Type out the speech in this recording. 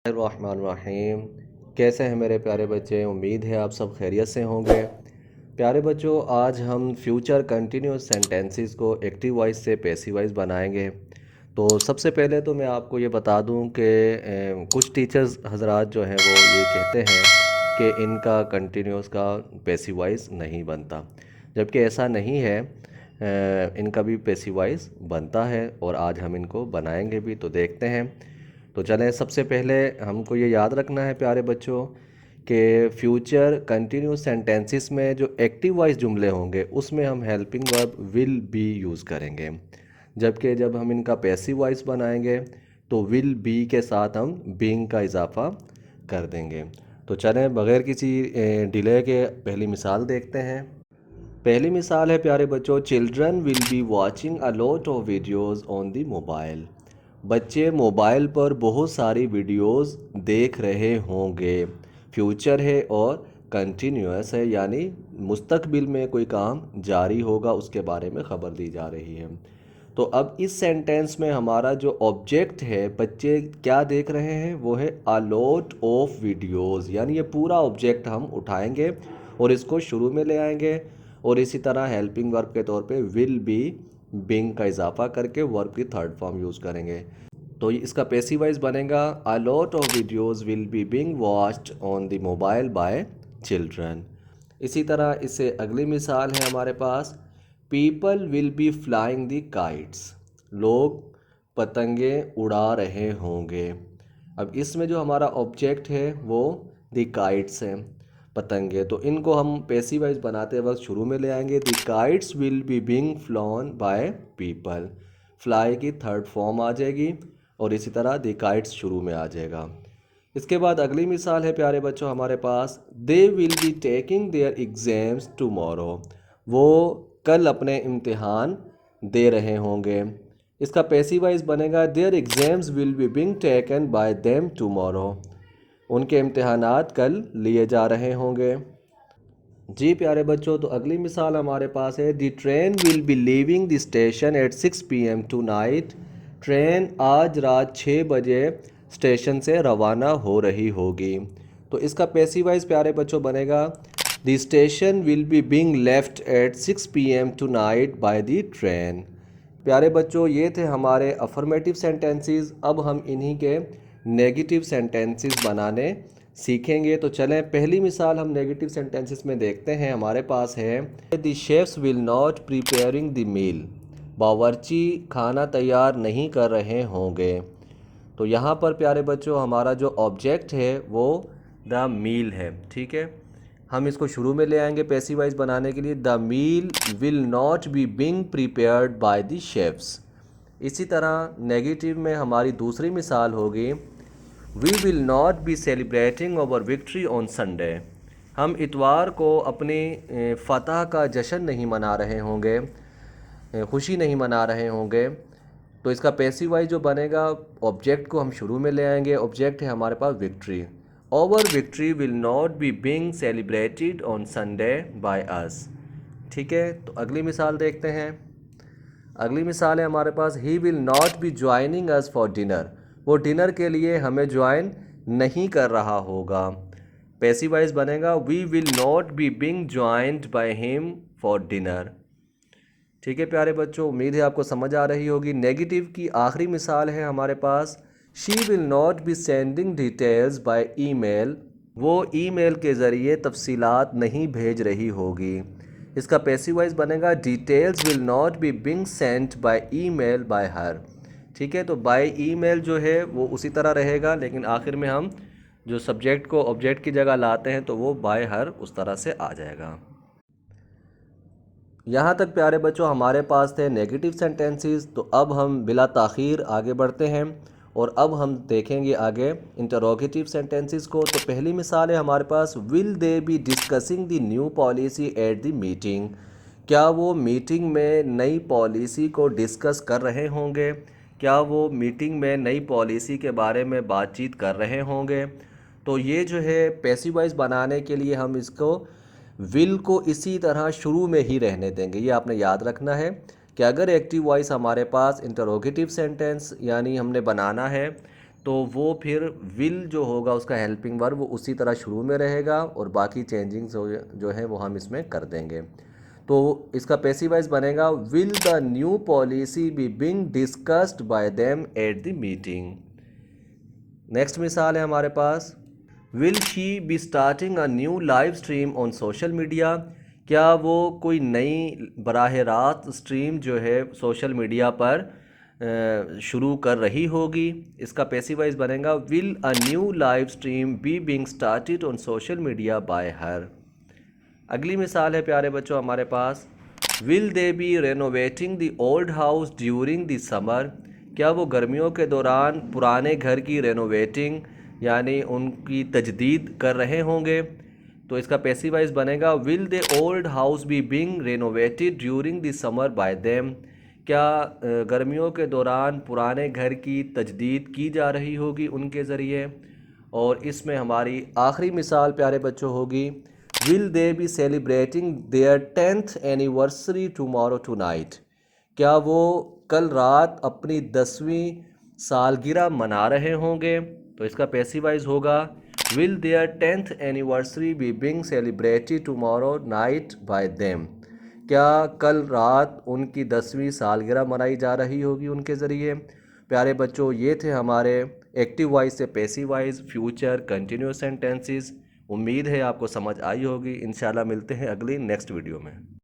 रहमान। कैसे हैं मेरे प्यारे बच्चे? उम्मीद है आप सब खैरियत से होंगे। प्यारे बच्चों, आज हम फ्यूचर कंटिन्यूस सेंटेंसेस को एक्टिव वॉइस से पैसिव वॉइस बनाएंगे। तो सबसे पहले तो मैं आपको ये बता दूं कि कुछ टीचर्स हजरात जो हैं वो ये कहते हैं कि इनका कंटिन्यूस का पैसिव वॉइस नहीं बनता, जबकि ऐसा नहीं है। इनका भी पैसिव वॉइस बनता है और आज हम इनको बनाएंगे भी, तो देखते हैं। तो चलें, सबसे पहले हमको ये याद रखना है प्यारे बच्चों कि फ्यूचर कंटिन्यूस सेंटेंसेस में जो एक्टिव वॉइस जुमले होंगे उसमें हम helping verb will be use करेंगे, जबकि जब हम इनका पैसिव वॉइस बनाएंगे तो विल बी के साथ हम बीइंग का इजाफा कर देंगे। तो चलें, बग़ैर किसी डिले के पहली मिसाल देखते हैं। पहली मिसाल है प्यारे बच्चों, children will be watching a lot of videos on the mobile. बच्चे मोबाइल पर बहुत सारी वीडियोस देख रहे होंगे। फ्यूचर है और कंटिन्यूअस है, यानी मुस्तकबिल में कोई काम जारी होगा उसके बारे में ख़बर दी जा रही है। तो अब इस सेंटेंस में हमारा जो ऑब्जेक्ट है, बच्चे क्या देख रहे हैं, वो है अ लॉट ऑफ वीडियोस, यानी ये पूरा ऑब्जेक्ट हम उठाएंगे और इसको शुरू में ले आएंगे और इसी तरह हेल्पिंग वर्ब के तौर पे विल बी बिंग का इजाफा करके वर्ब की थर्ड फॉर्म यूज़ करेंगे। तो इसका पैसिव वॉइस बनेगा a lot of videos will be being watched on the mobile by children. इसी तरह इससे अगली मिसाल है हमारे पास, people will be flying the kites. लोग पतंगे उड़ा रहे होंगे। अब इसमें जो हमारा ऑब्जेक्ट है वो द काइट्स है, पतंगे। तो इनको हम पैसिव वॉइस बनाते वक्त शुरू में ले आएंगे, the kites will be Bing flown by people. Fly की थर्ड फॉर्म आ जाएगी और इसी तरह द काइट्स शुरू में आ जाएगा। इसके बाद अगली मिसाल है प्यारे बच्चों हमारे पास, they will be taking their exams tomorrow. वो कल अपने इम्तिहान दे रहे होंगे। इसका पैसिव वॉइस बनेगा their exams will be being taken by them tomorrow. उनके इम्तिहानात कल लिए जा रहे होंगे। जी प्यारे बच्चों, तो अगली मिसाल हमारे पास है, the train will be leaving the station at 6 PM tonight. Train आज रात 6 बजे स्टेशन से रवाना हो रही होगी। तो इसका पैसिव वॉइस प्यारे बच्चों बनेगा, the station will be Bing left eight 6 PM tonight by the train. प्यारे बच्चों, ये थे हमारे अफर्मेटिव सेंटेंसेस। अब हम इन्हीं के नेगेटिव सेंटेंसेस बनाने सीखेंगे। तो चलें, पहली मिसाल हम नेगेटिव सेंटेंसेस में देखते हैं। हमारे पास है, the chefs will not preparing the meal. बावर्ची खाना तैयार नहीं कर रहे होंगे। तो यहाँ पर प्यारे बच्चों हमारा जो ऑब्जेक्ट है वो द मील है, ठीक है। हम इसको शुरू में ले आएंगे पैसिव वॉइस बनाने के लिए, the meal will not be being prepared by the chefs. इसी तरह नेगेटिव में हमारी दूसरी मिसाल होगी, we will not be celebrating over victory on Sunday. हम इतवार को अपनी फ़तह का जश्न नहीं मना रहे होंगे, खुशी नहीं मना रहे होंगे। तो इसका पैसिव वॉइस जो बनेगा, ऑब्जेक्ट को हम शुरू में ले आएंगे। ऑब्जेक्ट है हमारे पास victory. Our victory will not be being celebrated on Sunday by us. ठीक है, तो अगली मिसाल देखते हैं। अगली मिसाल है हमारे पास, he will not be joining us for dinner. वो डिनर के लिए हमें ज्वाइन नहीं कर रहा होगा। पैसिव वॉइस बनेगा, we will not be being joined by him for dinner. ठीक है प्यारे बच्चों, उम्मीद है आपको समझ आ रही होगी। नेगेटिव की आखिरी मिसाल है हमारे पास, she will not be sending details by email. वो ईमेल के ज़रिए तफसीलात नहीं भेज रही होगी। इसका पैसिव वॉइस बनेगा, details will not be being sent by email by her. ठीक है, तो बाय ईमेल जो है वो उसी तरह रहेगा, लेकिन आखिर में हम जो सब्जेक्ट को ऑब्जेक्ट की जगह लाते हैं तो वो बाय हर उस तरह से आ जाएगा। यहाँ तक प्यारे बच्चों हमारे पास थे नेगेटिव सेंटेंसेस। तो अब हम बिला ताख़ीर आगे बढ़ते हैं और अब हम देखेंगे आगे इंटरोगेटिव सेंटेंसेस को। तो पहली मिसाल है हमारे पास, will they be discussing the new policy at the meeting. क्या वो मीटिंग में नई पॉलिसी को डिस्कस कर रहे होंगे? क्या वो मीटिंग में नई पॉलिसी के बारे में बातचीत कर रहे होंगे? तो ये जो है पैसिव वॉइस बनाने के लिए हम इसको विल को इसी तरह शुरू में ही रहने देंगे। ये आपने याद रखना है कि अगर एक्टिव वॉइस हमारे पास इंटरोगेटिव सेंटेंस यानी हमने बनाना है तो वो फिर विल जो होगा उसका हेल्पिंग वर्ब वो उसी तरह शुरू में रहेगा और बाकी चेंजिंग जो है वो हम इसमें कर देंगे। तो इसका पैसिव वॉइस बनेगा will the new policy be being discussed by them at the meeting. Next मिसाल है हमारे पास, will she be starting a new live stream on social media. क्या वो कोई नई बराह रास्त स्ट्रीम जो है सोशल मीडिया पर शुरू कर रही होगी। इसका पैसिव वॉइस बनेगा will a new live stream be being started on social media by her. अगली मिसाल है प्यारे बच्चों हमारे पास, will they be renovating the old house during the summer. क्या वो गर्मियों के दौरान पुराने घर की रेनोवेटिंग यानी उनकी तजदीद कर रहे होंगे। तो इसका पैसिव वॉइस बनेगा will the old house be being renovated during the summer by them. क्या गर्मियों के दौरान पुराने घर की तजदीद की जा रही होगी उनके ज़रिए। और इसमें हमारी आखिरी मिसाल प्यारे बच्चों होगी, will they be celebrating their 10th anniversary tomorrow tonight. क्या वो कल रात अपनी 10वीं सालगिरह मना रहे होंगे। तो इसका पैसिव वॉइस होगा will their 10th anniversary be being celebrated tomorrow night by them. क्या कल रात उनकी 10वीं सालगिरह मनाई जा रही होगी उनके ज़रिए। प्यारे बच्चों ये थे हमारे एक्टिव वॉइस से passive voice future continuous sentences. उम्मीद है आपको समझ आई होगी। इंशाल्लाह मिलते हैं अगली नेक्स्ट वीडियो में।